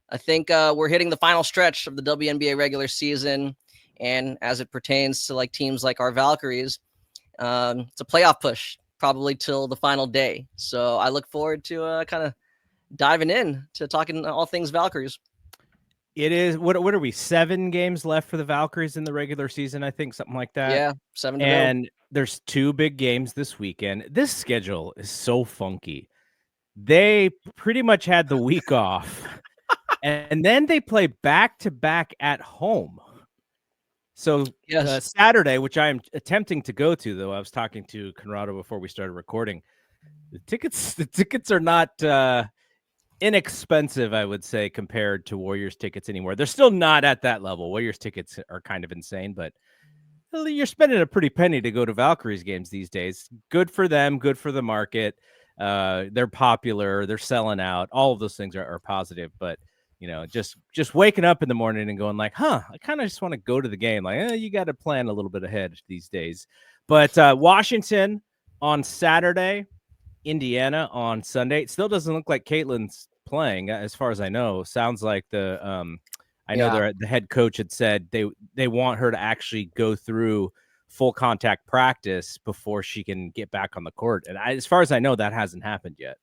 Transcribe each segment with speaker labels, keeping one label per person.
Speaker 1: I think we're hitting the final stretch of the WNBA regular season, and as it pertains to like teams like our Valkyries, it's a playoff push probably till the final day. So I look forward to kind of diving in to talking all things Valkyries.
Speaker 2: It is what are we 7 games left for the Valkyries in the regular season, I think, something like that.
Speaker 1: Yeah, 7 to go.
Speaker 2: And there's 2 big games this weekend. This schedule is so funky. They pretty much had the week off. And then they play back-to-back at home. So
Speaker 1: Yes.
Speaker 2: Saturday, which I am attempting to go to, though I was talking to Conrado before we started recording. The tickets are not inexpensive, I would say, compared to Warriors tickets anymore. They're still not at that level. Warriors tickets are kind of insane, but you're spending a pretty penny to go to Valkyries games these days. Good for them, good for the market. They're popular, they're selling out. All of those things are positive, but just waking up in the morning and going like, I kind of just want to go to the game. Like, you got to plan a little bit ahead these days. But Washington on Saturday, Indiana on Sunday. It still doesn't look like Caitlin's playing, as far as I know. Sounds like the head coach had said they want her to actually go through full contact practice before she can get back on the court. And as far as I know, that hasn't happened yet.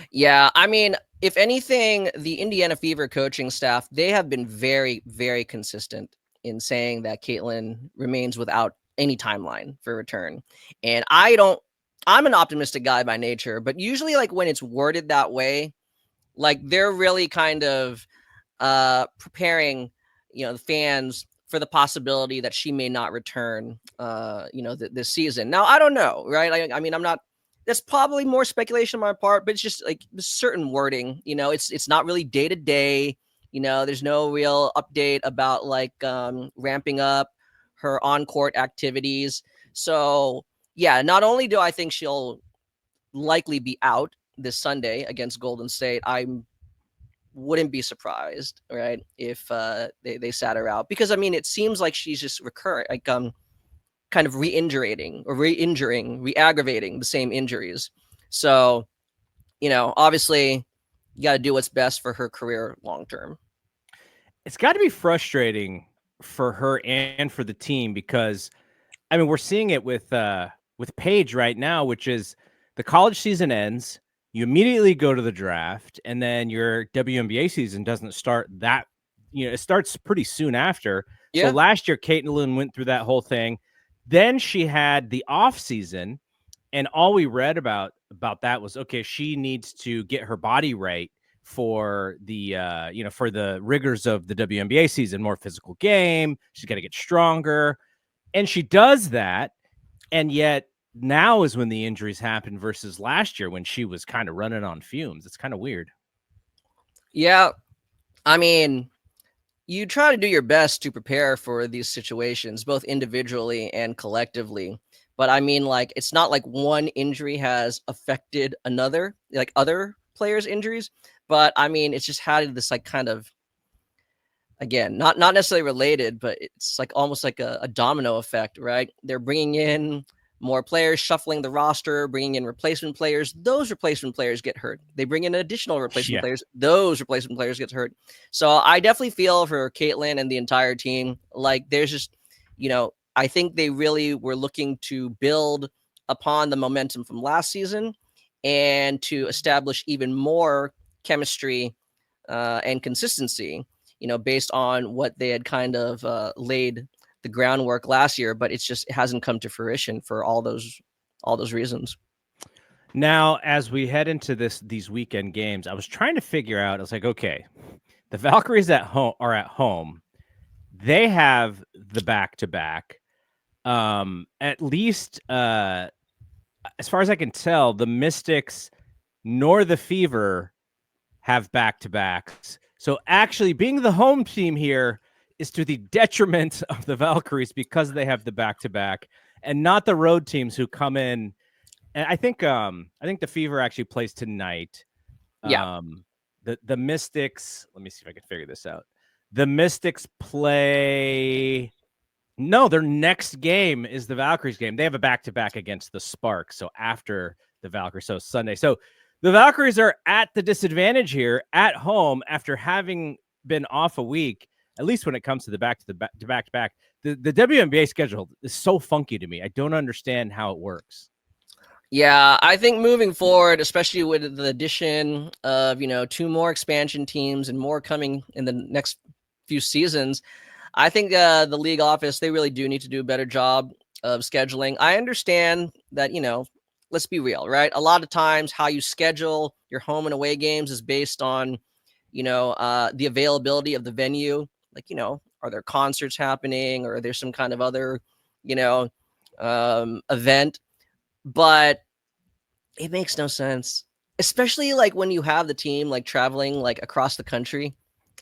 Speaker 1: Yeah, I mean, if anything, the Indiana Fever coaching staff, they have been very, very consistent in saying that Caitlin remains without any timeline for return. And I'm an optimistic guy by nature, but usually like when it's worded that way, like they're really kind of preparing, the fans for the possibility that she may not return, this season. Now, I don't know, right? I mean, that's probably more speculation on my part, but it's just like certain wording, it's not really day to day, there's no real update about like ramping up her on-court activities. So yeah, not only do I think she'll likely be out this Sunday against Golden State, I wouldn't be surprised, right, if they sat her out, because I mean, it seems like she's just recurring, like kind of re-injuring, re-aggravating the same injuries. So, obviously, you got to do what's best for her career long term.
Speaker 2: It's got to be frustrating for her and for the team, because I mean, we're seeing it with Paige right now, which is the college season ends, you immediately go to the draft, and then your WNBA season doesn't start that, it starts pretty soon after. Yeah. So last year, Caitlin went through that whole thing. Then she had the off season, and all we read about that was, okay, she needs to get her body right for the for the rigors of the WNBA season, more physical game. She's got to get stronger. And she does that, and yet now is when the injuries happen versus last year when she was kind of running on fumes. It's kind of weird.
Speaker 1: Yeah. I mean, you try to do your best to prepare for these situations, both individually and collectively. But I mean, like, it's not like one injury has affected another, like other players' injuries. But I mean, it's just had this like kind of, again, not necessarily related, but it's like almost like a domino effect, right? They're bringing in more players, shuffling the roster, bringing in replacement players. Those replacement players get hurt. They bring in additional replacement players. Those replacement players get hurt. So I definitely feel for Caitlin and the entire team. Like, there's just, I think they really were looking to build upon the momentum from last season and to establish even more chemistry and consistency, based on what they had kind of laid the groundwork last year, but it hasn't come to fruition for all those reasons.
Speaker 2: Now, as we head into these weekend games, I was trying to figure out, I was like, okay, the Valkyries are at home. They have the back-to-back. At least, as far as I can tell, the Mystics nor the Fever have back-to-backs. So actually being the home team here is to the detriment of the Valkyries, because they have the back-to-back and not the road teams who come in. And I think the Fever actually plays tonight.
Speaker 1: Yeah.
Speaker 2: The Mystics, let me see if I can figure this out. The Mystics play, no, their next game is the Valkyries game. They have a back-to-back against the Sparks. So after the Valkyries, so Sunday. So The Valkyries are at the disadvantage here at home after having been off a week, at least when it comes to the back-to-back. The WNBA schedule is so funky to me. I don't understand how it works.
Speaker 1: Yeah, I think moving forward, especially with the addition of, 2 more expansion teams and more coming in the next few seasons, I think the league office, they really do need to do a better job of scheduling. I understand that, let's be real, right? A lot of times how you schedule your home and away games is based on, the availability of the venue. Like, are there concerts happening, or are there some kind of other, event? But it makes no sense, especially like when you have the team like traveling like across the country.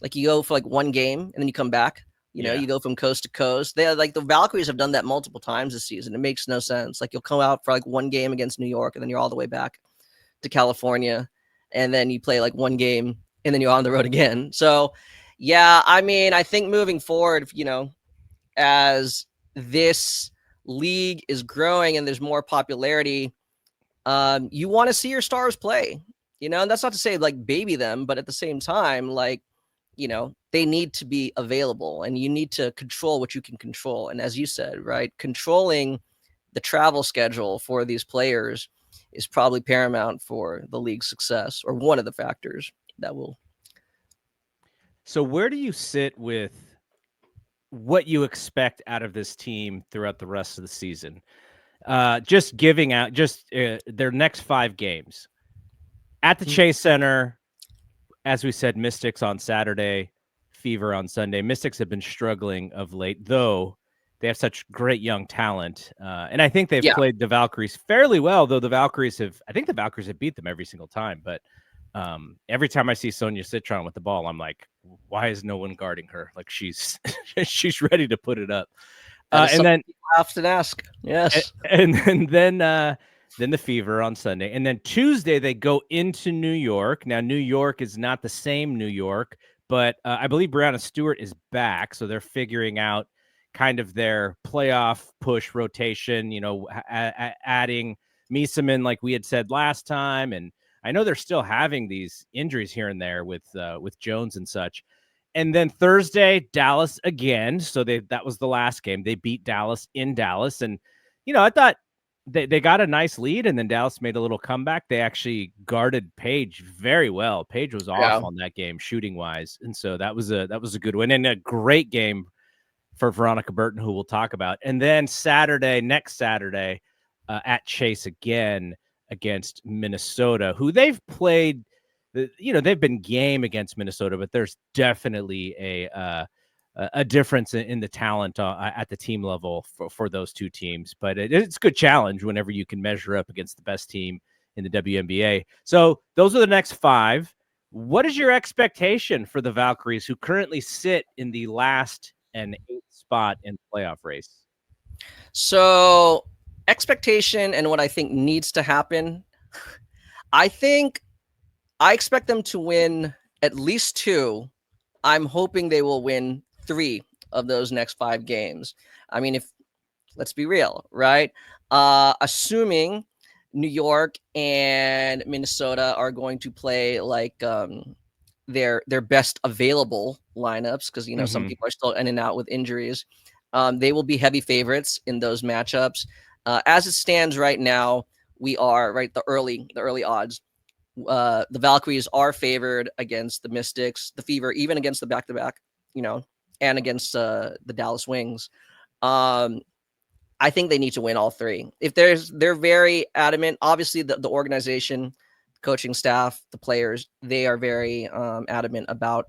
Speaker 1: Like you go for like one game and then you come back. You go from coast to coast. They like the Valkyries have done that multiple times this season. It makes no sense. Like you'll come out for like one game against New York and then you're all the way back to California, and then you play like one game and then you're on the road again. So, yeah, I mean, I think moving forward, as this league is growing and there's more popularity, you want to see your stars play, and that's not to say like baby them, but at the same time, like, they need to be available and you need to control what you can control. And as you said, right, controlling the travel schedule for these players is probably paramount for the league's success, or one of the factors that will.
Speaker 2: So where do you sit with what you expect out of this team throughout the rest of the season? Just giving out their next 5 games at the Chase Center. As we said, Mystics on Saturday, Fever on Sunday. Mystics have been struggling of late, though they have such great young talent. And I think they've played the Valkyries fairly well, though I think the Valkyries have beat them every single time. But every time I see Sonia Citron with the ball, I'm like, why is no one guarding her? Like she's ready to put it up. And then
Speaker 1: I often ask, yes.
Speaker 2: And then the Fever on Sunday. And then Tuesday, they go into New York. Now, New York is not the same New York, but I believe Brianna Stewart is back. So they're figuring out kind of their playoff push rotation, adding Miesemann like we had said last time. And I know they're still having these injuries here and there with Jones and such. And then Thursday, Dallas again. So that was the last game. They beat Dallas in Dallas. And, I thought they got a nice lead, and then Dallas made a little comeback. They actually guarded Paige very well. Paige was off on that game shooting wise. And so that was a good win, and a great game for Veronica Burton, who we'll talk about. And then next Saturday at Chase again against Minnesota, who they've played. They've been game against Minnesota, but there's definitely a difference in the talent at the team level for those two teams. But it's a good challenge whenever you can measure up against the best team in the WNBA. So those are the next 5. What is your expectation for the Valkyries, who currently sit in the last and 8th spot in the playoff race?
Speaker 1: So expectation and what I think needs to happen, I expect them to win at least 2. I'm hoping they will win 3 of those next 5 games. I mean, let's be real, right? Assuming New York and Minnesota are going to play like their best available lineups, because some people are still in and out with injuries. They will be heavy favorites in those matchups. As it stands right now, we are the early odds. The Valkyries are favored against the Mystics, the Fever, even against the back-to-back, and against the Dallas Wings. I think they need to win all 3. If they're very adamant. Obviously, the organization, coaching staff, the players, they are very adamant about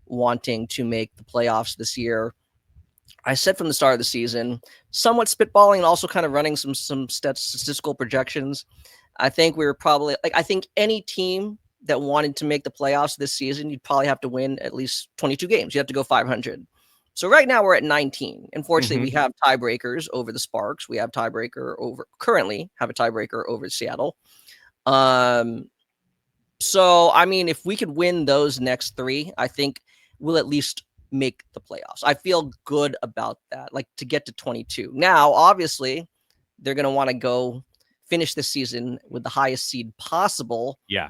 Speaker 1: wanting to make the playoffs this year. I said from the start of the season, somewhat spitballing and also kind of running some statistical projections. I think we were probably I think any team that wanted to make the playoffs this season, you'd probably have to win at least 22 games. You have to go 500. So right now we're at 19. Unfortunately, we have tiebreakers over the Sparks. We have currently have a tiebreaker over Seattle. So, I mean, if we could win those next 3, I think we'll at least make the playoffs. I feel good about that, like to get to 22. Now, obviously, they're going to want to go finish this season with the highest seed possible.
Speaker 2: Yeah.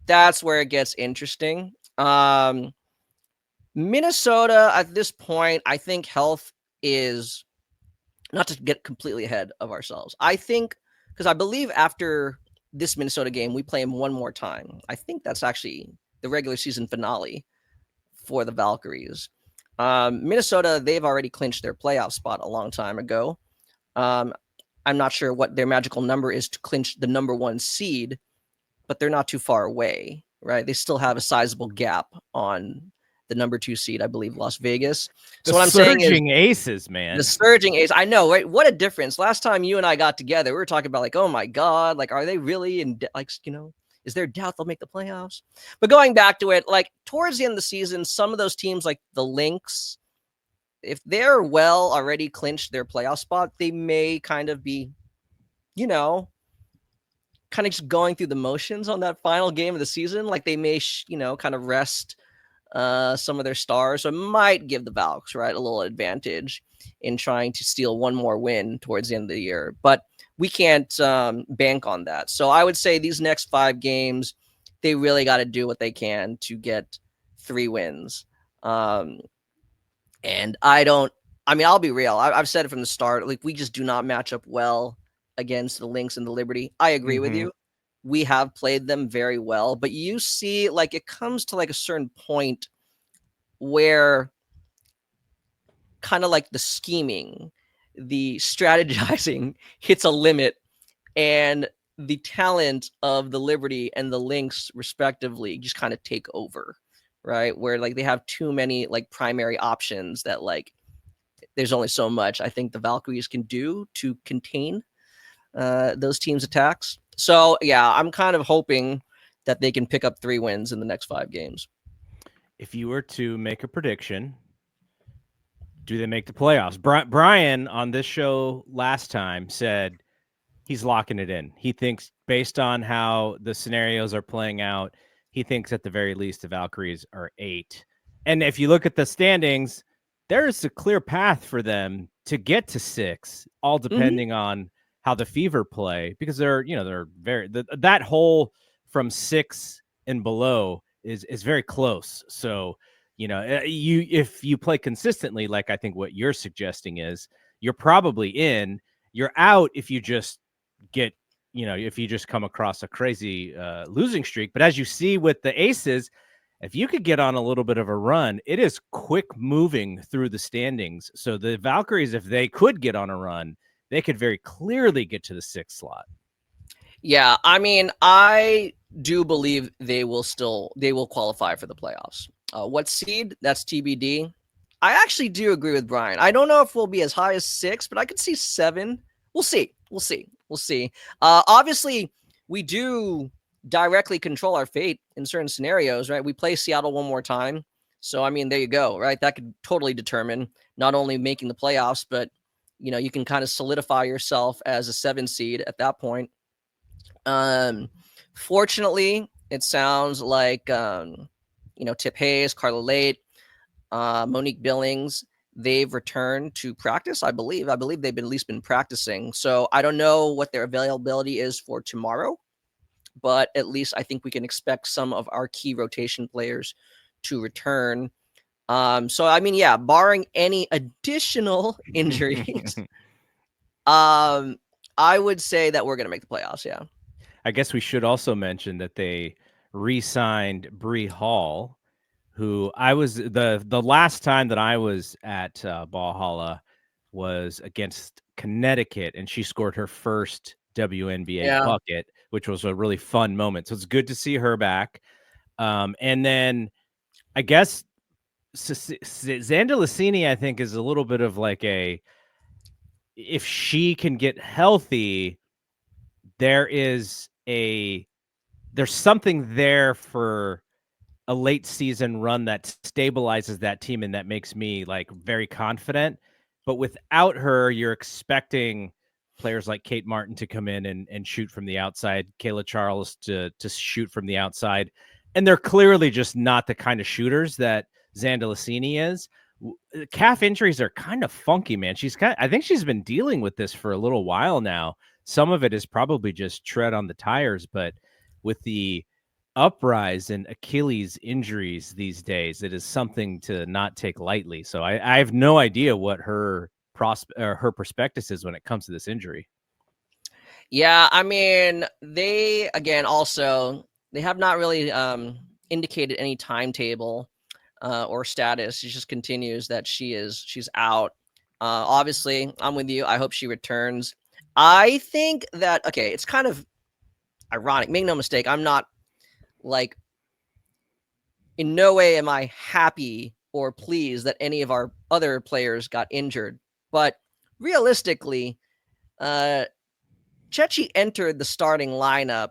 Speaker 1: That's where it gets interesting. Minnesota at this point, I think health is, not to get completely ahead of ourselves. I think, because I believe after this Minnesota game, we play them one more time. I think that's actually the regular season finale for the Valkyries. Minnesota, they've already clinched their playoff spot a long time ago. I'm not sure what their magical number is to clinch the number 1 seed, but they're not too far away, right? They still have a sizable gap on the number 2 seed, I believe, Las Vegas. So what I'm saying is,
Speaker 2: surging aces, man.
Speaker 1: the surging ace. I know, right? What a difference. Last time you and I got together, we were talking about like, oh my God, like, are they really in, like, is there doubt they'll make the playoffs? But going back to it, like towards the end of the season, some of those teams like the Lynx, if they're already clinched their playoff spot, they may kind of be, kind of just going through the motions on that final game of the season. Like they may, kind of rest some of their stars. So it might give the Valks, right, a little advantage in trying to steal one more win towards the end of the year. But we can't bank on that. So I would say these next 5 games, they really got to do what they can to get 3 wins. And I'll be real. I've said it from the start. Like, we just do not match up well against the Lynx and the Liberty. I agree with you. We have played them very well, but you see, like, it comes to like a certain point where kind of like the scheming, the strategizing hits a limit, and the talent of the Liberty and the Lynx respectively just kind of take over, right? Where like they have too many like primary options that like there's only so much I think the Valkyries can do to contain those teams' attacks. So yeah, I'm kind of hoping that they can pick up 3 wins in the next 5 games.
Speaker 2: If you were to make a prediction, do they make the playoffs? Brian on this show last time said he's locking it in. He thinks, based on how the scenarios are playing out, he thinks at the very least the Valkyries are 8. And if you look at the standings, there's a clear path for them to get to 6, all depending on how the Fever play, because they're very, that hole from 6 and below is very close. So, if you play consistently, like I think what you're suggesting is, you're probably in. You're out if you just get, if you just come across a crazy losing streak. But as you see with the Aces, if you could get on a little bit of a run, it is quick moving through the standings. So the Valkyries, if they could get on a run, they could very clearly get to the 6th slot.
Speaker 1: Yeah, I mean, I do believe they will qualify for the playoffs. What seed? That's TBD. I actually do agree with Brian. I don't know if we'll be as high as 6, but I could see 7. We'll see. Obviously, we do directly control our fate in certain scenarios, right? We play Seattle one more time. So, I mean, there you go, right? That could totally determine not only making the playoffs, but, you can kind of solidify yourself as a 7 seed at that point. Fortunately, it sounds like, Tip Hayes, Carla Late, Monique Billings, they've returned to practice. I believe they've at least been practicing. So I don't know what their availability is for tomorrow, but at least I think we can expect some of our key rotation players to return. So, I mean, yeah, barring any additional injuries, I would say that we're going to make the playoffs. Yeah.
Speaker 2: I guess we should also mention that they re-signed Bree Hall, who I was the last time that I was at Podhalla was against Connecticut, and she scored her first WNBA bucket, which was a really fun moment. So it's good to see her back. And then I guess Xanda Lacini, I think, is a little bit of like if she can get healthy, there's something there for a late season run that stabilizes that team, and that makes me like very confident. But without her, you're expecting players like Kate Martin to come in and shoot from the outside, Kayla Charles to shoot from the outside. And they're clearly just not the kind of shooters that Xanda Lacini is. Calf injuries are kind of funky, man. I think she's been dealing with this for a little while now. some of it is probably just tread on the tires, but with the uprise in Achilles injuries these days, it is something to not take lightly. So I have no idea what her her prospectus is when it comes to this injury.
Speaker 1: Yeah, I mean, they again also they have not really indicated any timetable or status. It just continues that she's out. Obviously, I'm with you. I hope she returns. I think that okay, it's kind of ironic. Make no mistake, I'm not like in no way am I happy or pleased that any of our other players got injured. But realistically, Chechi entered the starting lineup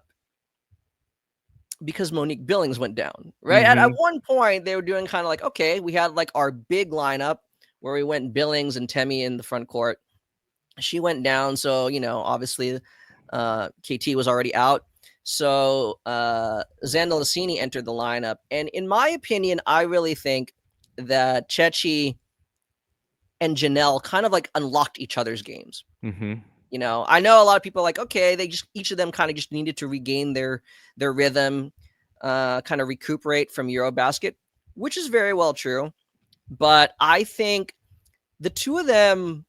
Speaker 1: because Monique Billings went down, right? At one point, they were doing kind of like, okay, we had like our big lineup where we went Billings and Temi in the front court. She went down. So, obviously KT was already out. So Zandalacini entered the lineup. And in my opinion, I really think that Chechi and Janelle kind of like unlocked each other's games. I know a lot of people are like, okay, they just each of them kind of just needed to regain their rhythm, kind of recuperate from Eurobasket, which is very well true. But I think the two of them,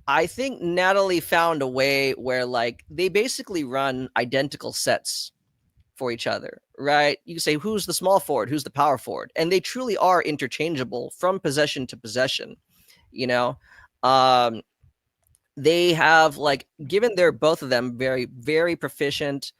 Speaker 1: I think Natalie found a way where like they basically run identical sets for each other, right? You can say who's the small forward, who's the power forward, and they truly are interchangeable from possession to possession. They have like given they're both of them very very proficient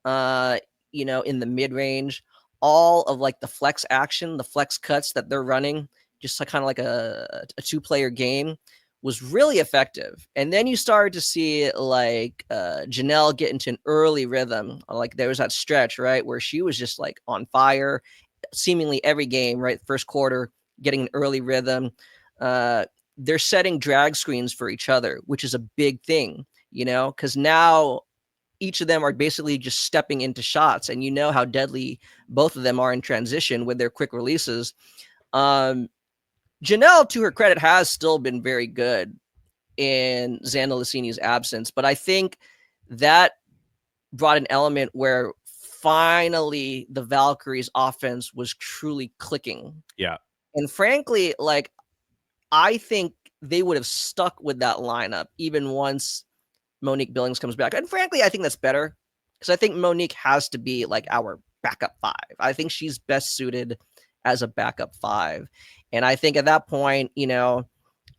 Speaker 1: in the mid-range, all of like the flex action, the flex cuts that they're running, just like kind of like a two-player game, was really effective. And then you started to see like Janelle get into an early rhythm. Like there was that stretch, right, where she was just like on fire seemingly every game, right? First quarter, getting an early rhythm. They're setting drag screens for each other, which is a big thing, because now each of them are basically just stepping into shots, and how deadly both of them are in transition with their quick releases. Janelle, to her credit, has still been very good in Zandalacini's absence, but I think that brought an element where finally the Valkyries offense was truly clicking.
Speaker 2: Yeah.
Speaker 1: And frankly, like, I think they would have stuck with that lineup even once Monique Billings comes back. And frankly, I think that's better because I think Monique has to be like our backup five. I think she's best suited as a backup five. And I think at that point, they're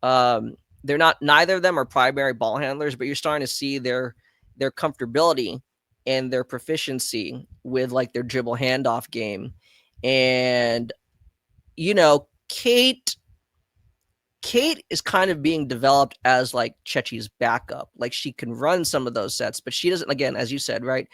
Speaker 1: not, neither of them are primary ball handlers, but you're starting to see their comfortability and their proficiency with like their dribble handoff game. And, Kate is kind of being developed as like Chechi's backup. Like she can run some of those sets, but she doesn't, again, as you said, right?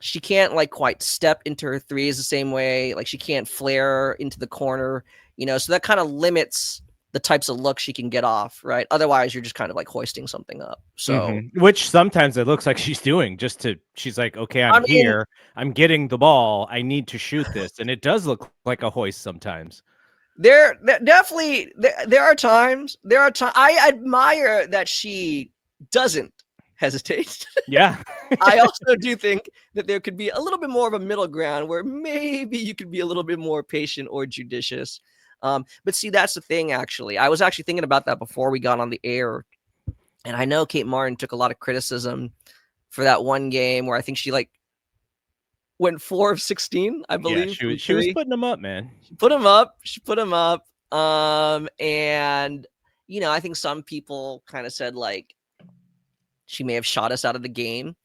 Speaker 1: She can't like quite step into her threes the same way. Like she can't flare into the corner, so that kind of limits the types of looks she can get off, right? Otherwise, you're just kind of like hoisting something up. So,
Speaker 2: which sometimes it looks like she's doing she's like, okay, I'm here, I'm getting the ball, I need to shoot this. And it does look like a hoist sometimes.
Speaker 1: There definitely there are times I admire that she doesn't hesitate.
Speaker 2: Yeah.
Speaker 1: I also do think that there could be a little bit more of a middle ground where maybe you could be a little bit more patient or judicious. But see, that's the thing, actually. I was actually thinking about that before we got on the air. And I know Kate Martin took a lot of criticism for that one game where I think she like went 4 of 16, I believe.
Speaker 2: Yeah, she was putting them up, man.
Speaker 1: She put them up. And I think some people kind of said like she may have shot us out of the game,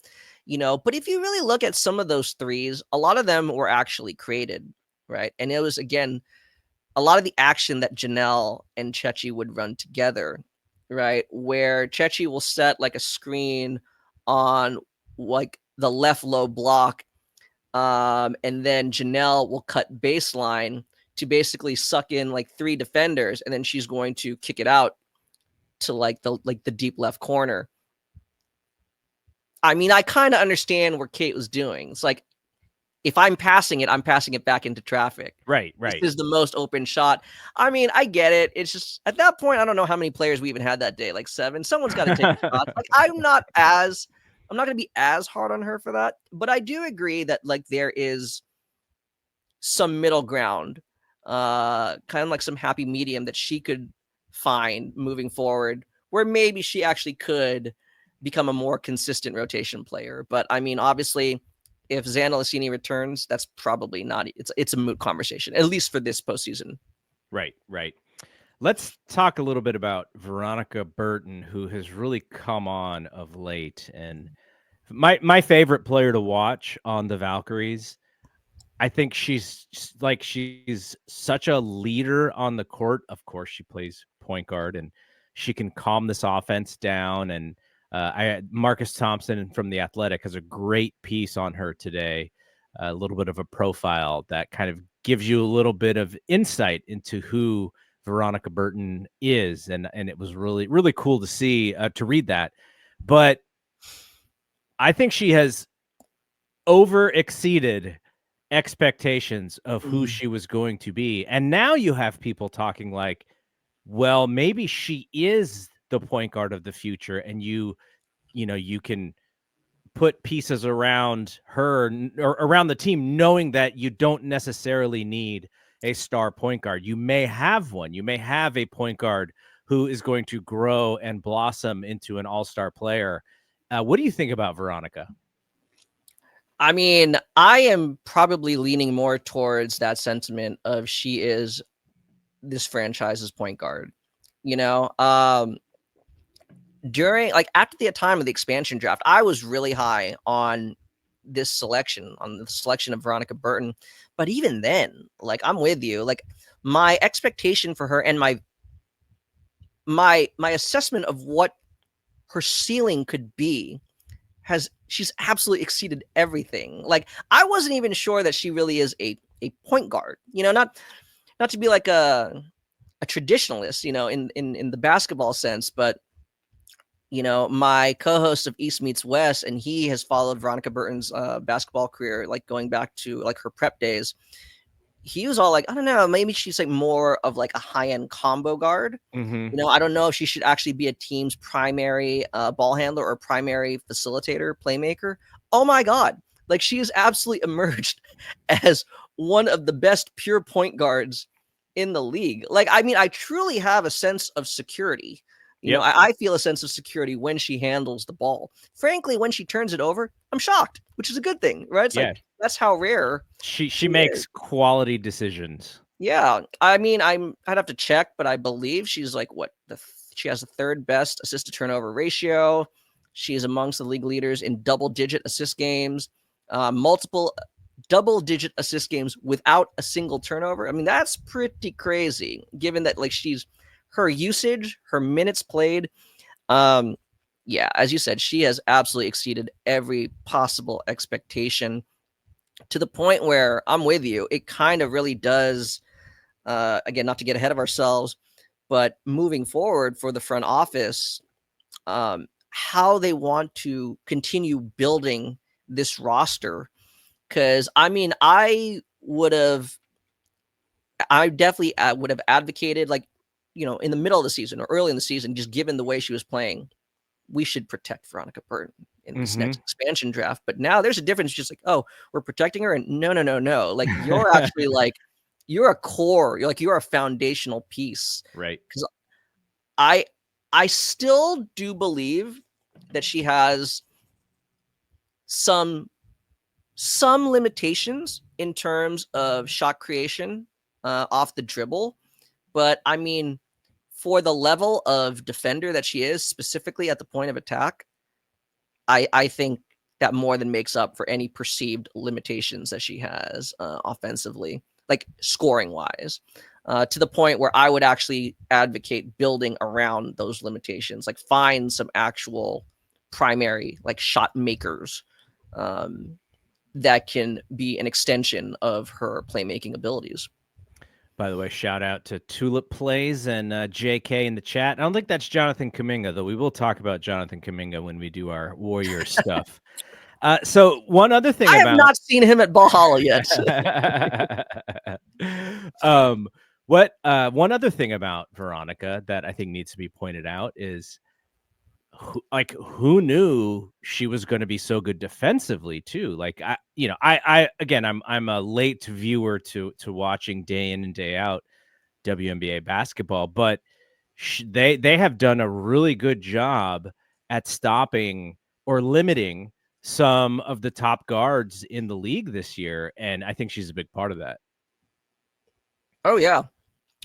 Speaker 1: but if you really look at some of those threes, a lot of them were actually created, right? And it was, again, a lot of the action that Janelle and Chechi would run together, right? Where Chechi will set like a screen on like the left low block, and then Janelle will cut baseline to basically suck in like 3 defenders, and then she's going to kick it out to like the deep left corner. I mean, I kind of understand what Kate was doing. It's like if I'm passing it back into traffic.
Speaker 2: Right.
Speaker 1: This is the most open shot. I mean, I get it. It's just at that point, I don't know how many players we even had that day, like 7. Someone's got to take a shot. Like I'm not going to be as hard on her for that, but I do agree that like there is some middle ground, kind of like some happy medium that she could find moving forward, where maybe she actually could become a more consistent rotation player. But I mean, obviously, if Xana Lassini returns, that's probably not. It's a moot conversation, at least for this postseason.
Speaker 2: Right. Let's talk a little bit about Veronica Burton, who has really come on of late, and my favorite player to watch on the Valkyries. I think she's such a leader on the court. Of course, she plays point guard, and she can calm this offense down. And Marcus Thompson from The Athletic has a great piece on her today, a little bit of a profile that kind of gives you a little bit of insight into who Veronica Burton is. And it was really, really cool to see, to read that. But I think she has over exceeded expectations of who she was going to be. And now you have people talking like, well, maybe she is the point guard of the future, and you can put pieces around her or around the team, knowing that you don't necessarily need a star point guard. You may have one. You may have a point guard who is going to grow and blossom into an all-star player. What do you think about Veronica?
Speaker 1: I mean, I am probably leaning more towards that sentiment of she is this franchise's point guard. During after the time of the expansion draft, I was really high on the selection of Veronica Burton. But even then, like I'm with you. Like my expectation for her and my assessment of what her ceiling could be she's absolutely exceeded everything. Like I wasn't even sure that she really is a point guard, not to be like a traditionalist, in the basketball sense, but my co-host of East Meets West, and he has followed Veronica Burton's basketball career, like going back to like her prep days. He was all like, I don't know, maybe she's like more of like a high-end combo guard.
Speaker 2: Mm-hmm.
Speaker 1: I don't know if she should actually be a team's primary ball handler or primary facilitator, playmaker. Oh my God. Like she has absolutely emerged as one of the best pure point guards in the league. Like, I mean, I truly have a sense of security. I feel a sense of security when she handles the ball. Frankly, when she turns it over, I'm shocked, which is a good thing, right? It's like, that's how rare
Speaker 2: she makes quality decisions.
Speaker 1: Yeah, I mean, I'd have to check, but I believe she's like she has the third best assist to turnover ratio. She is amongst the league leaders in double-digit assist games, multiple double-digit assist games without a single turnover. I mean, that's pretty crazy, given that like her usage, her minutes played. Yeah, as you said, she has absolutely exceeded every possible expectation, to the point where I'm with you. It kind of really does, again, not to get ahead of ourselves, but moving forward for the front office, how they want to continue building this roster. Because, I mean, I definitely would have advocated, like, in the middle of the season or early in the season, just given the way she was playing, we should protect Veronica Burton in this next expansion draft. But now there's a difference. Just like, oh, we're protecting her, and no. Like you're actually like, you're a core. You're a foundational piece,
Speaker 2: right?
Speaker 1: Because I still do believe that she has some limitations in terms of shot creation off the dribble, but I mean, for the level of defender that she is, specifically at the point of attack, I think that more than makes up for any perceived limitations that she has offensively, like scoring wise, to the point where I would actually advocate building around those limitations, like find some actual primary like shot makers that can be an extension of her playmaking abilities.
Speaker 2: By the way, shout out to Tulip Plays and JK in the chat. I don't think that's Jonathan Kuminga, though. We will talk about Jonathan Kuminga when we do our Warriors stuff. So one other thing
Speaker 1: I have
Speaker 2: about
Speaker 1: not seen him at Valhalla yet.
Speaker 2: One other thing about Veronica that I think needs to be pointed out is who knew she was going to be so good defensively too? Like I again, I'm a late viewer to watching day in and day out WNBA basketball, but they have done a really good job at stopping or limiting some of the top guards in the league this year, and I think she's a big part of that.
Speaker 1: Oh yeah.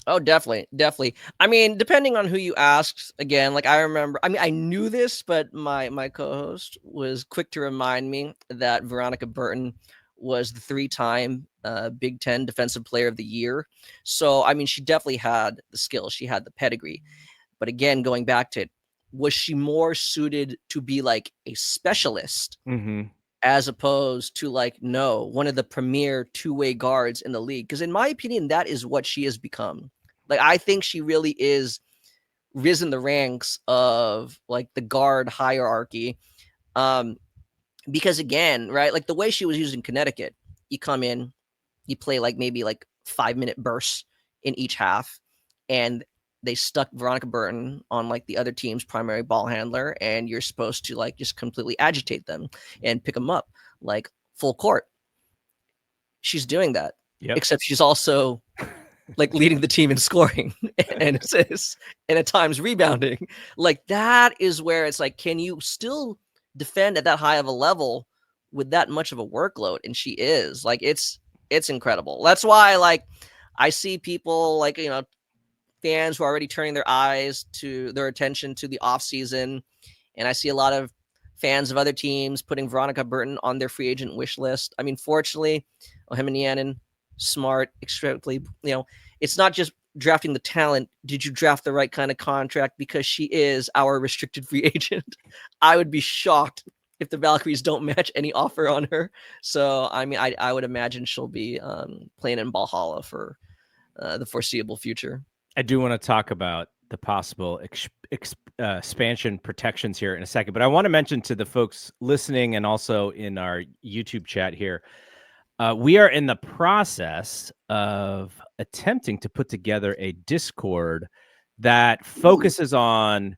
Speaker 1: Oh, definitely, definitely. I mean, depending on who you asked, again, like I remember, I mean, I knew this, but my co-host was quick to remind me that Veronica Burton was the 3-time Big Ten Defensive Player of the Year. So, I mean, she definitely had the skills, she had the pedigree. But again, going back to it, was she more suited to be like a specialist as opposed to like one of the premier two-way guards in the league? Because in my opinion, that is what she has become. Like I think she really is risen the ranks of like the guard hierarchy. Because again, right, like the way she was used in Connecticut, you come in, you play like maybe like 5-minute bursts in each half, and they stuck Veronica Burton on like the other team's primary ball handler, and you're supposed to like just completely agitate them and pick them up like full court. She's doing that, except she's also like leading the team in scoring and assists and at times rebounding. Like that is where it's like, can you still defend at that high of a level with that much of a workload? And she is like, it's incredible. That's why like I see people like, fans who are already turning their attention to the off season. And I see a lot of fans of other teams putting Veronica Burton on their free agent wish list. I mean, fortunately, Ohemanianen, smart, extremely, it's not just drafting the talent. Did you draft the right kind of contract? Because she is our restricted free agent. I would be shocked if the Valkyries don't match any offer on her. So, I mean, I would imagine she'll be playing in Valhalla for the foreseeable future.
Speaker 2: I do want to talk about the possible expansion protections here in a second, but I want to mention to the folks listening and also in our YouTube chat here, we are in the process of attempting to put together a Discord that focuses on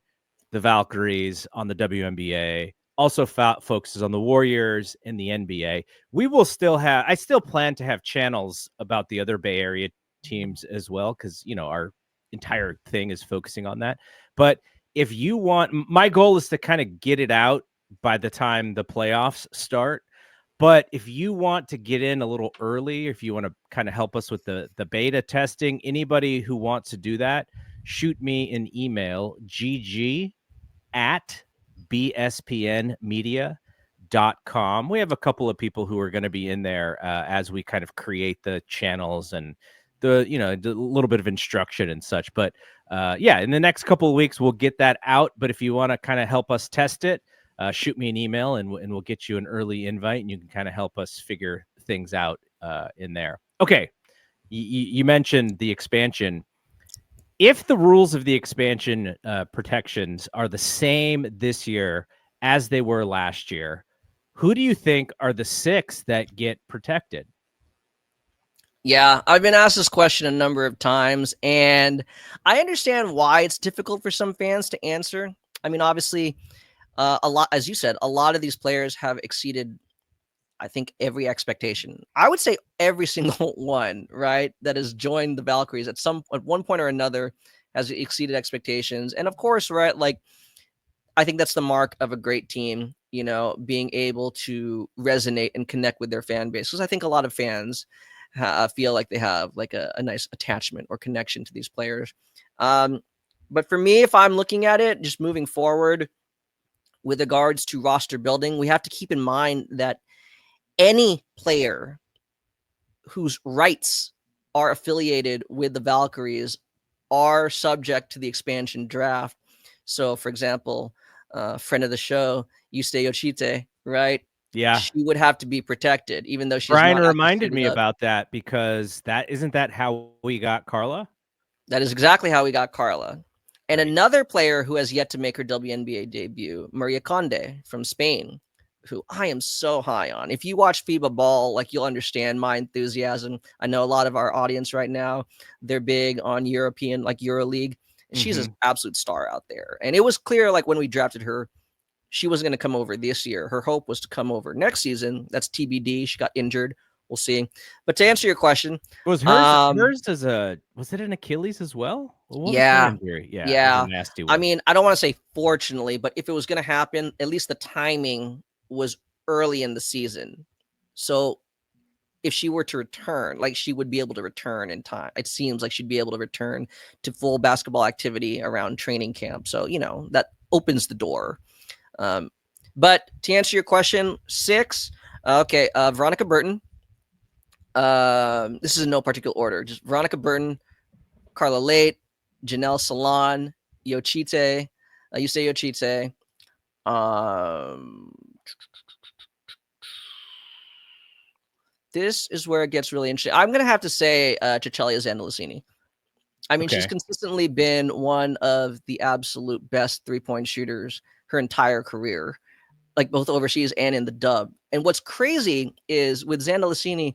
Speaker 2: the Valkyries, on the WNBA, also focuses on the Warriors and the NBA. We will I still plan to have channels about the other Bay Area teams as well, because, our entire thing is focusing on that. But if you want, my goal is to kind of get it out by the time the playoffs start. But if you want to get in a little early, if you want to kind of help us with the beta testing, anybody who wants to do that, shoot me an email, gg@bspnmedia.com. We have a couple of people who are going to be in there as we kind of create the channels and the little bit of instruction and such. But in the next couple of weeks, we'll get that out. But if you want to kind of help us test it, shoot me an email and we'll get you an early invite, and you can kind of help us figure things out in there. Okay. You mentioned the expansion. If the rules of the expansion protections are the same this year as they were last year, who do you think are the 6 that get protected?
Speaker 1: Yeah, I've been asked this question a number of times, and I understand why it's difficult for some fans to answer. I mean, obviously, a lot, as you said, a lot of these players have exceeded, I think, every expectation. I would say every single one, right, that has joined the Valkyries at one point or another has exceeded expectations. And of course, right, like I think that's the mark of a great team, being able to resonate and connect with their fan base. Because I think a lot of fans feel like they have like a nice attachment or connection to these players. But for me, if I'm looking at it, just moving forward with regards to roster building, we have to keep in mind that any player whose rights are affiliated with the Valkyries are subject to the expansion draft. So, for example, friend of the show, Yusuke Yoshite, right?
Speaker 2: Yeah.
Speaker 1: She would have to be protected, even though she's
Speaker 2: Brian
Speaker 1: not
Speaker 2: reminded me about that, because isn't that how we got Carla?
Speaker 1: That is exactly how we got Carla. And another player who has yet to make her WNBA debut, Maria Conde from Spain. who I am so high on. If you watch FIBA ball, like you'll understand my enthusiasm. I know a lot of our audience right now, they're big on European, like EuroLeague. She's an absolute star out there. And it was clear, like when we drafted her, she wasn't going to come over this year. Her hope was to come over next season. That's TBD. She got injured. We'll see. But to answer your question,
Speaker 2: was hers as was it an Achilles as well? What was her injury? Yeah, it was a nasty one.
Speaker 1: I mean, I don't want to say fortunately, but if it was going to happen, at least the timing was early in the season. So if she were to return, like she would be able to return in time. It seems like she'd be able to return to full basketball activity around training camp. So, that opens the door. But to answer your question, 6, okay, Veronica Burton. This is in no particular order. Just Veronica Burton, Carla Late, Janelle Salon, Yochite. You say Yochite. This is where it gets really interesting. I'm going to have to say Cecilia Zandalicini. I mean, she's consistently been one of the absolute best three-point shooters her entire career, like both overseas and in the dub. And what's crazy is with Zandalicini,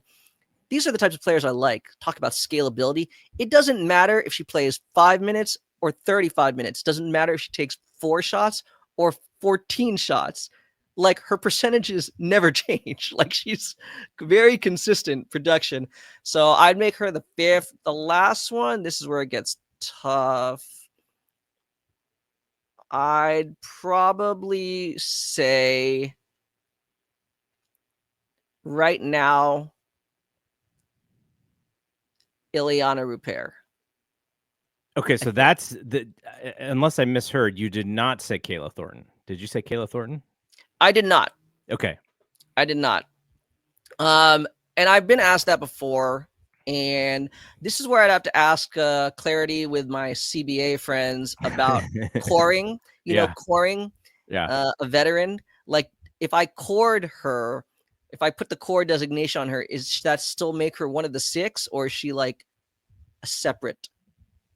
Speaker 1: these are the types of players I like. Talk about scalability. It doesn't matter if she plays 5 minutes or 35 minutes. It doesn't matter if she takes 4 shots or 14 shots. Like her percentages never change. Like she's very consistent production. So I'd make her the 5th. The last one, this is where it gets tough. I'd probably say right now, Ileana Rupert.
Speaker 2: Okay, so that's unless I misheard, you did not say Kayla Thornton. Did you say Kayla Thornton?
Speaker 1: I did not.
Speaker 2: Okay.
Speaker 1: I did not. And I've been asked that before. And this is where I'd have to ask clarity with my CBA friends about coring, coring a veteran. Like if I cored her, if I put the core designation on her, is that still make her one of the 6 or is she like a separate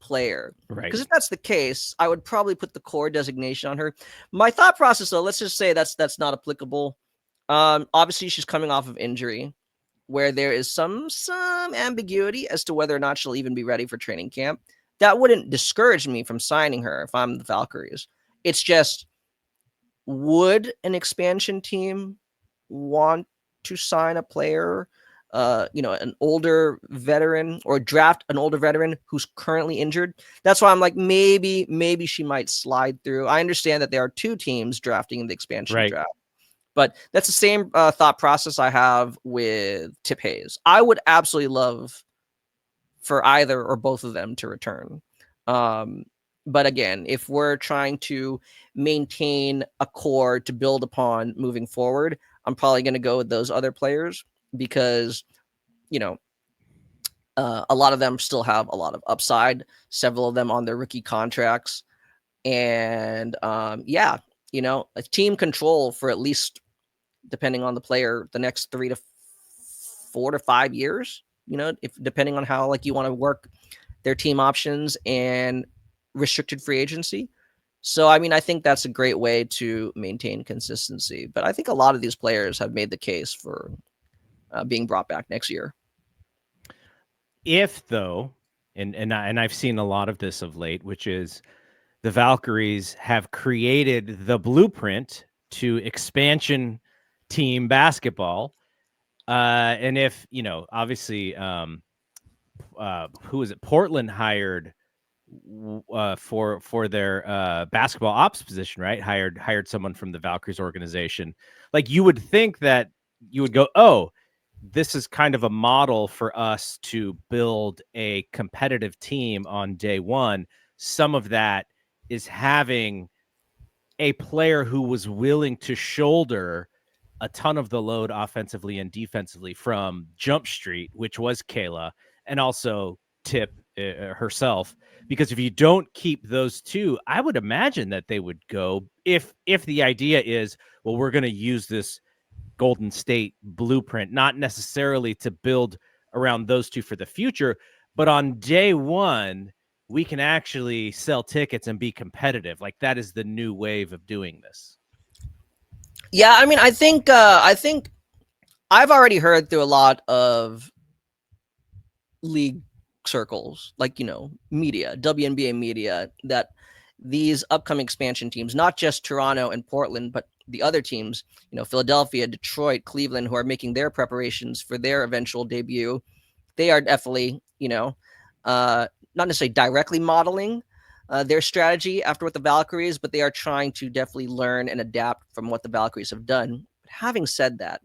Speaker 1: player?
Speaker 2: Right.
Speaker 1: Because if that's the case, I would probably put the core designation on her. My thought process, though, let's just say that's not applicable. Obviously, she's coming off of injury, where there is some ambiguity as to whether or not she'll even be ready for training camp. That wouldn't discourage me from signing her if I'm the Valkyries. It's just, would an expansion team want to sign a player, an older veteran, or draft an older veteran who's currently injured? That's why I'm like, maybe she might slide through. I understand that there are 2 teams drafting in the expansion draft, but that's the same thought process I have with Tip Hayes. I would absolutely love for either or both of them to return. But again, if we're trying to maintain a core to build upon moving forward, I'm probably going to go with those other players because, a lot of them still have a lot of upside, several of them on their rookie contracts. And a team control for at least, depending on the player, the next 3 to 4 to 5 years, if depending on how like you want to work their team options and restricted free agency. So, I mean, I think that's a great way to maintain consistency. But I think a lot of these players have made the case for being brought back next year.
Speaker 2: If though, and I've seen a lot of this of late, which is the Valkyries have created the blueprint to expansion team basketball. And if, obviously, who is it? Portland hired for their basketball ops position, right? Hired someone from the Valkyries organization. Like you would think that you would go, oh, this is kind of a model for us to build a competitive team on day one. Some of that is having a player who was willing to shoulder a ton of the load offensively and defensively from Jump Street, which was Kayla, and also Tip herself. Because if you don't keep those 2, I would imagine that they would go if the idea is, well, we're going to use this Golden State blueprint, not necessarily to build around those 2 for the future, but on day one, we can actually sell tickets and be competitive. Like that is the new wave of doing this.
Speaker 1: Yeah, I mean, I think I've already heard through a lot of league circles, like, media, WNBA media, that these upcoming expansion teams, not just Toronto and Portland, but the other teams, Philadelphia, Detroit, Cleveland, who are making their preparations for their eventual debut, they are definitely, not necessarily directly modeling their strategy after what the Valkyries, but they are trying to definitely learn and adapt from what the Valkyries have done. But having said that,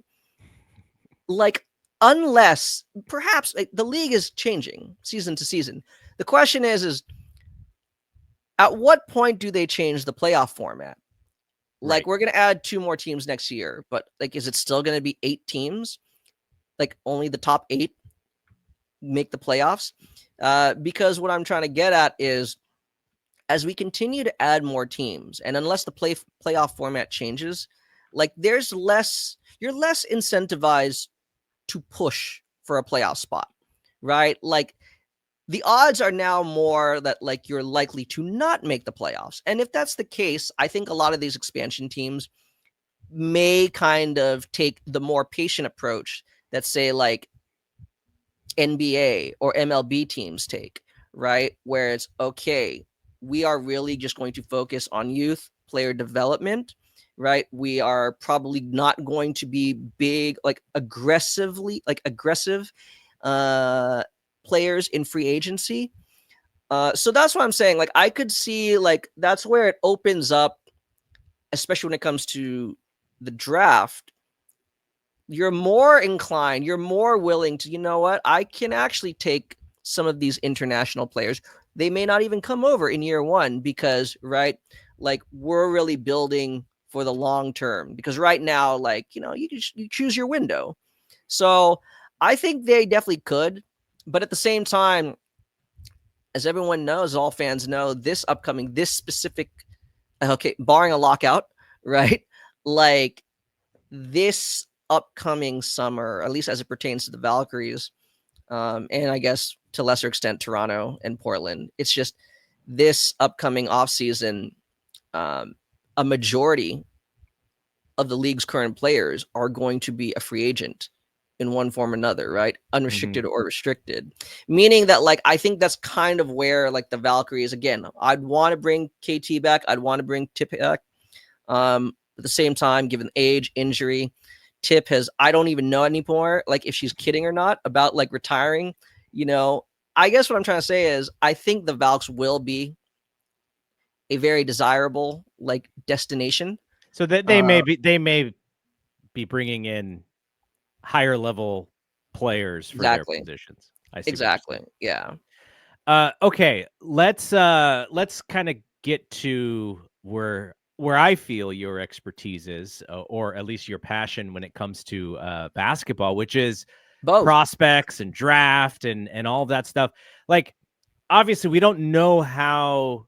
Speaker 1: like, unless perhaps the league is changing season to season, the question is at what point do they change the playoff format? Like,
Speaker 2: Right.
Speaker 1: we're going to add 2 more teams next year, but like, is it still going to be 8 teams? Like, only the top 8 make the playoffs? Because what I'm trying to get at is, as we continue to add more teams, and unless the playoff format changes, like, you're less incentivized to push for a playoff spot, right? Like, the odds are now more that, like, you're likely to not make the playoffs. And if that's the case, I think a lot of these expansion teams may kind of take the more patient approach that, say, like, NBA or MLB teams take, right? Where it's okay, we are really just going to focus on youth player development, right? We are probably not going to be big, like, aggressive uh players in free agency. So that's what I'm saying. Like, I could see, like, that's where it opens up, especially when it comes to the draft. You're more inclined, you're more willing to, I can actually take some of these international players. They may not even come over in year 1 because, right, like, we're really building for the long term, because right now, like, you choose your window. So I think they definitely could, but at the same time, as everyone knows, all fans know, this specific, okay, barring a lockout, right? Like, this upcoming summer, at least as it pertains to the Valkyries, and I guess to lesser extent Toronto and Portland, it's just this upcoming offseason, a majority of the league's current players are going to be a free agent in one form or another, right? Unrestricted or restricted. Meaning that, like, I think that's kind of where, like, the Valkyries, again, I'd want to bring KT back. I'd want to bring Tip back. At the same time, given age, injury, Tip I don't even know anymore, like, if she's kidding or not about, like, retiring. I guess what I'm trying to say is, I think the Valks will be a very desirable, like, destination.
Speaker 2: So that they may be bringing in higher level players for their
Speaker 1: Exactly.
Speaker 2: positions. I see
Speaker 1: Exactly.
Speaker 2: what
Speaker 1: Yeah.
Speaker 2: you're saying. Okay, let's kind of get to where I feel your expertise is, or at least your passion when it comes to basketball, which is
Speaker 1: Both.
Speaker 2: prospects and draft and all that stuff. Like, obviously, we don't know how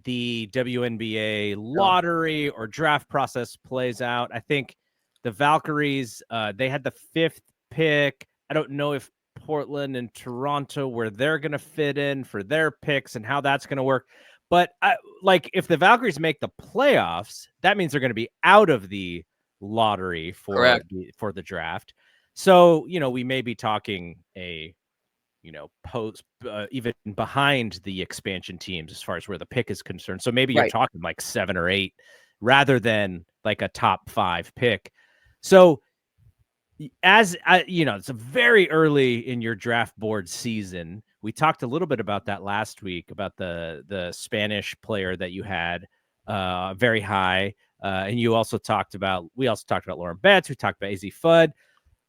Speaker 2: the WNBA
Speaker 1: No.
Speaker 2: lottery or draft process plays out. I think the Valkyries, they had the 5th pick. I don't know if Portland and Toronto, where they're going to fit in for their picks and how that's going to work. But like, if the Valkyries make the playoffs, that means they're going to be out of the lottery for
Speaker 1: Correct.
Speaker 2: the draft. So, we may be talking a post even behind the expansion teams as far as where the pick is concerned. So maybe you're
Speaker 1: Right.
Speaker 2: talking like 7 or 8 rather than like a top 5 pick. So as it's a very early in your draft board season. We talked a little bit about that last week about the Spanish player that you had very high. And we also talked about Lauren Betts. We talked about AZ Fudd.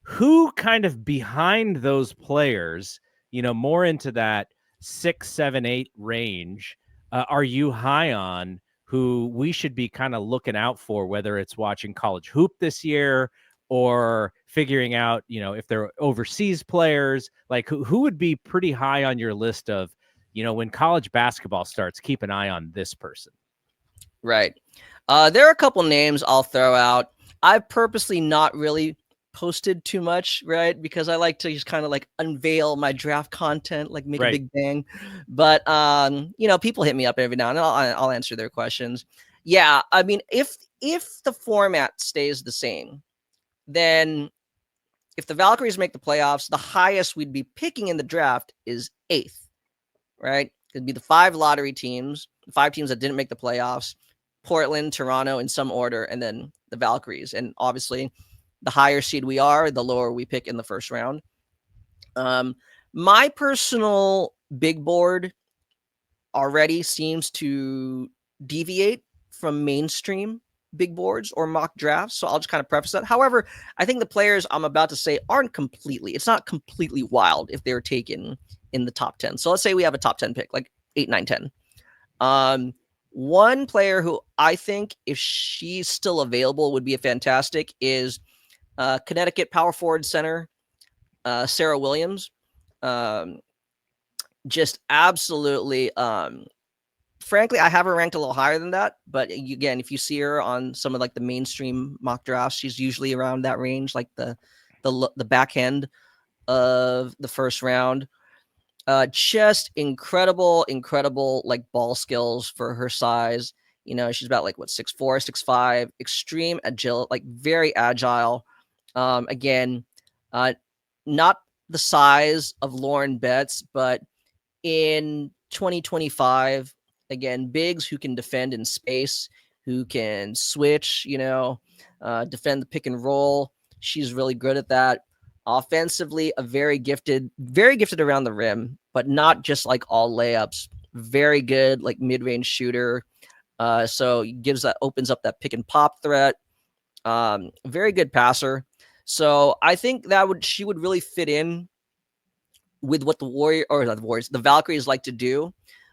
Speaker 2: Who kind of behind those players, more into that 6, 7, 8 range, are you high on, who we should be kind of looking out for, whether it's watching college hoop this year or figuring out, if they're overseas players? Like, who would be pretty high on your list of, when college basketball starts, keep an eye on this person?
Speaker 1: Right. There are a couple names I'll throw out. I've purposely not really posted too much, right? Because I like to just kind of, like, unveil my draft content, like, make a
Speaker 2: Right.
Speaker 1: big bang. But people hit me up every now and then. I'll answer their questions. Yeah, I mean, if if the format stays the same, then if the Valkyries make the playoffs, the highest we'd be picking in the draft is 8th, right? It'd be the 5 lottery teams, the 5 teams that didn't make the playoffs, Portland, Toronto in some order, and then the Valkyries. And obviously, the higher seed we are, the lower we pick in the first round. My personal big board already seems to deviate from mainstream big boards or mock drafts. So I'll just kind of preface that. However, I think the players I'm about to say aren't it's not completely wild if they're taken in the top 10. So let's say we have a top 10 pick, like 8, 9, 10. One player who I think, if she's still available, would be a fantastic is Connecticut power forward center Sarah Williams. Just absolutely. Frankly, I have her ranked a little higher than that. But again, if you see her on some of like the mainstream mock drafts, she's usually around that range, like the back end of the first round. Just incredible like ball skills for her size. She's about like 6'4", 6'5", extreme agile, like very agile. Again, not the size of Lauren Betts, but in 2025, again, bigs who can defend in space, who can switch, defend the pick and roll. She's really good at that. Offensively, very gifted around the rim, but not just like all layups. Very good, like mid-range shooter. So opens up that pick and pop threat. Very good passer. So I think she would really fit in with what the Valkyries like to do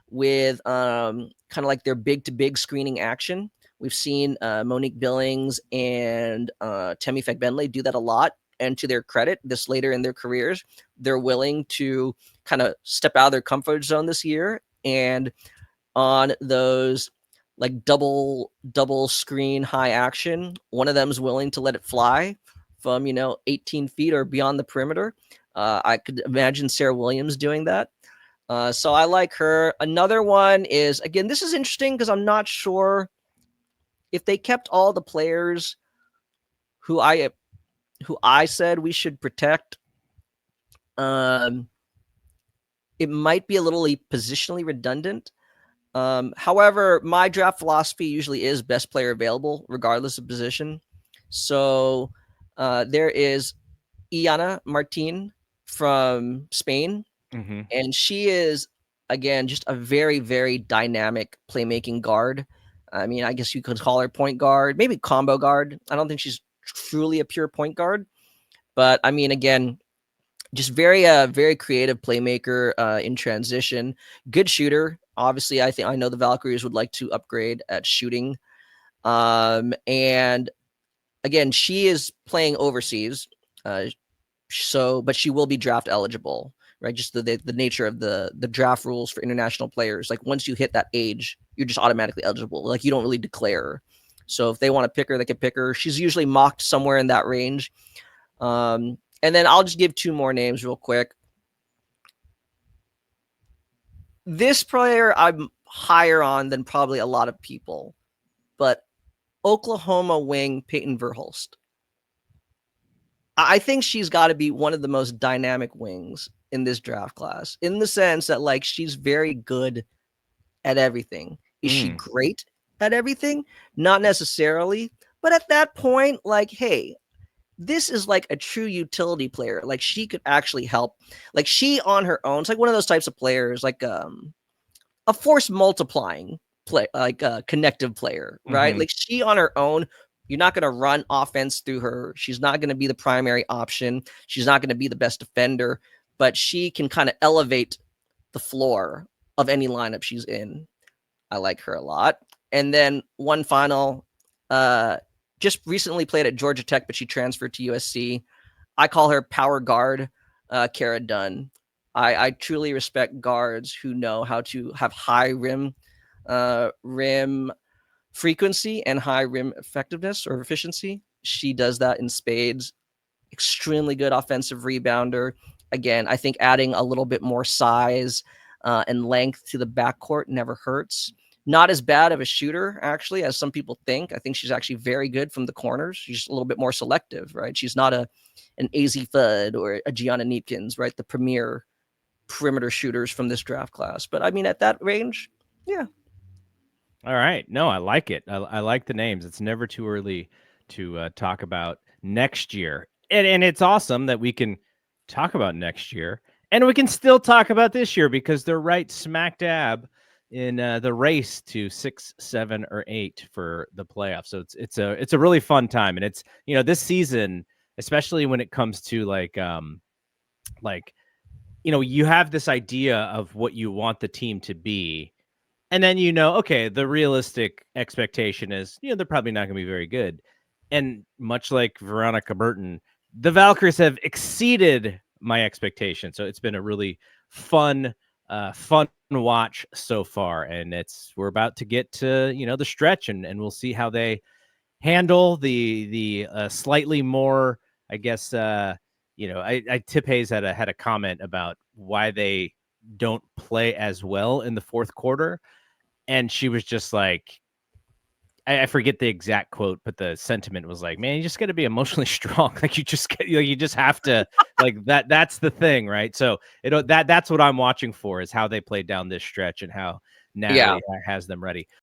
Speaker 1: with kind of like their big to big screening action. We've seen Monique Billings and Temi Fagbenle do that a lot. And to their credit, this later in their careers, they're willing to kind of step out of their comfort zone this year. And on those like double screen high action, one of them is willing to let it fly from 18 feet or beyond the perimeter. I could imagine Sarah Williams doing that. So I like her. Another one is, again, this is interesting because I'm not sure if they kept all the players who I said we should protect. It might be a little positionally redundant. However, my draft philosophy usually is best player available, regardless of position. So there is Iana Martin from Spain.
Speaker 2: Mm-hmm.
Speaker 1: And she is, again, just a very, very dynamic playmaking guard. I mean, I guess you could call her point guard, maybe combo guard. I don't think she's truly a pure point guard. But, I mean, again, just very creative playmaker in transition. Good shooter. Obviously, I know the Valkyries would like to upgrade at shooting. And, again, she is playing overseas. But she will be draft eligible, right? Just the nature of the draft rules for international players. Like once you hit that age, you're just automatically eligible. Like you don't really declare. So if they want to pick her, they can pick her. She's usually mocked somewhere in that range. And then I'll just give 2 more names real quick. This player I'm higher on than probably a lot of people, but Oklahoma wing Peyton Verhulst. I think she's got to be one of the most dynamic wings in this draft class, in the sense that like she's very good at everything. Is she great at everything? Not necessarily, but at that point, like, hey, this is like a true utility player. Like she could actually help. Like she on her own, it's like one of those types of players, like a force multiplying play, like a connective player, right? Like she on her own. You're not going to run offense through her. She's not going to be the primary option. She's not going to be the best defender, but she can kind of elevate the floor of any lineup she's in. I like her a lot. And then one final, just recently played at Georgia Tech, but she transferred to USC. I call her power guard, Kara Dunn. I truly respect guards who know how to have high rim frequency and high rim effectiveness or efficiency. She does that in spades. Extremely good offensive rebounder. Again, I think adding a little bit more size and length to the backcourt never hurts. Not as bad of a shooter, actually, as some people think. I think she's actually very good from the corners. She's a little bit more selective, right? She's not an AZ Fudd or a Gianna Neepkins, right? The premier perimeter shooters from this draft class. But I mean, at that range, yeah.
Speaker 2: All right. No, I like it. I like the names. It's never too early to talk about next year. And it's awesome that we can talk about next year and we can still talk about this year because they're right smack dab in the race to 6, 7, or 8 for the playoffs. So it's a really fun time. And it's, this season, especially when it comes to like you have this idea of what you want the team to be. And then, okay, the realistic expectation is, they're probably not going to be very good. And much like Veronica Burton, the Valkyries have exceeded my expectation. So it's been a really fun watch so far. And we're about to get to, the stretch and we'll see how they handle the slightly more, I guess, Tip Hayes had a comment about why they don't play as well in the fourth quarter. And she was just like, I forget the exact quote, but the sentiment was like, man, you just got to be emotionally strong. Like you just have to like that. That's the thing. Right. So that's what I'm watching for is how they play down this stretch and how Natalie has them ready.